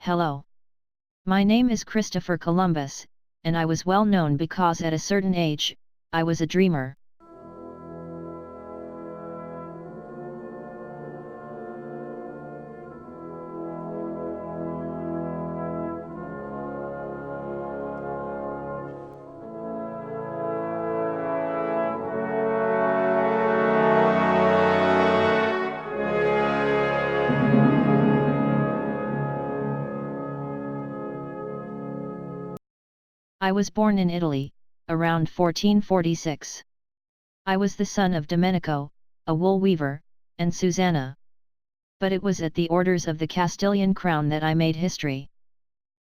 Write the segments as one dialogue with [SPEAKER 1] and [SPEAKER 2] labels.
[SPEAKER 1] Hello. My name is Christopher Columbus, and I was well known because at a certain age, I was a dreamer. I was born in Italy, around 1446. I was the son of Domenico, a wool weaver, and Susanna. But it was at the orders of the Castilian crown that I made history.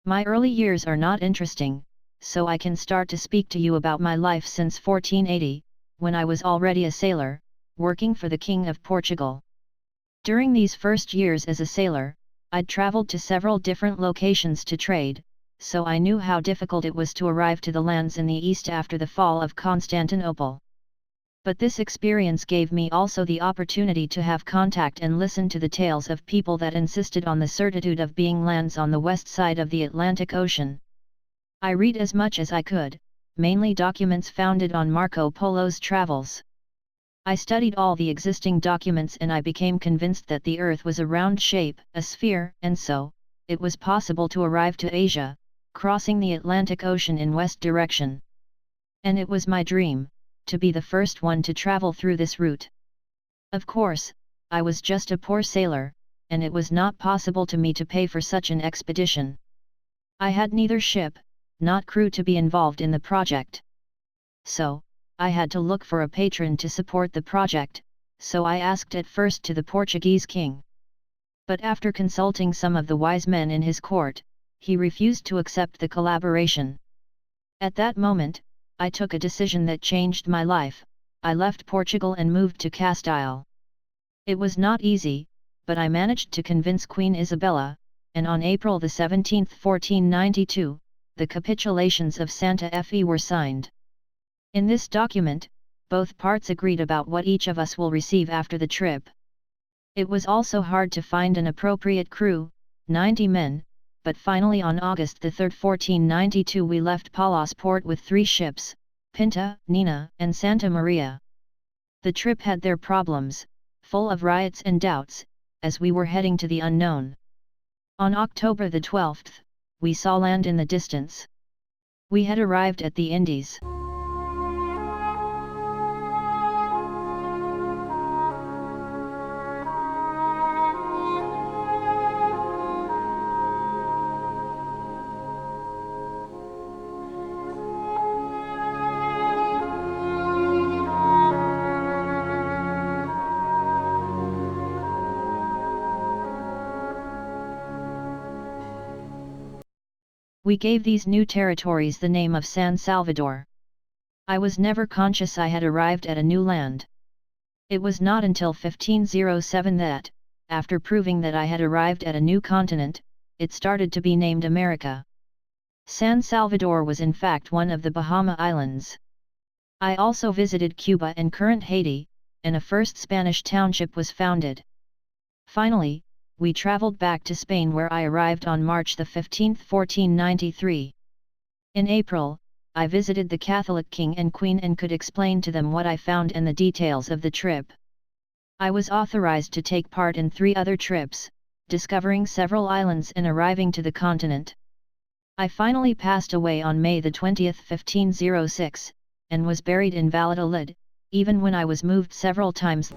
[SPEAKER 1] My early years are not interesting, so I can start to speak to you about my life since 1480, when I was already a sailor, working for the King of Portugal. During these first years as a sailor, I'd traveled to several different locations to trade, so I knew how difficult it was to arrive to the lands in the east after the fall of Constantinople. But this experience gave me also the opportunity to have contact and listen to the tales of people that insisted on the certitude of being lands on the west side of the Atlantic Ocean. I read as much as I could, mainly documents founded on Marco Polo's travels. I studied all the existing documents and I became convinced that the Earth was a round shape, a sphere, and so, it was possible to arrive to Asia, crossing the Atlantic Ocean in west direction. And it was my dream, to be the first one to travel through this route. Of course, I was just a poor sailor, and it was not possible to me to pay for such an expedition. I had neither ship, nor crew to be involved in the project. So, I had to look for a patron to support the project, so I asked at first to the Portuguese king. But after consulting some of the wise men in his court, he refused to accept the collaboration. At that moment, I took a decision that changed my life. I left Portugal and moved to Castile. It was not easy, but I managed to convince Queen Isabella, and on April 17, 1492, the capitulations of Santa Fe were signed. In this document, both parts agreed about what each of us will receive after the trip. It was also hard to find an appropriate crew, 90 men, but finally on August 3, 1492 we left Palos port with 3 ships, Pinta, Nina, and Santa Maria. The trip had their problems, full of riots and doubts, as we were heading to the unknown. On October 12, we saw land in the distance. We had arrived at the Indies. We gave these new territories the name of San Salvador. I was never conscious I had arrived at a new land. It was not until 1507 that, after proving that I had arrived at a new continent, it started to be named America. San Salvador was in fact one of the Bahama Islands. I also visited Cuba and current Haiti, and a first Spanish township was founded. Finally, we traveled back to Spain where I arrived on March 15, 1493. In April, I visited the Catholic king and queen and could explain to them what I found and the details of the trip. I was authorized to take part in 3 other trips, discovering several islands and arriving to the continent. I finally passed away on May 20, 1506, and was buried in Valladolid, even when I was moved several times.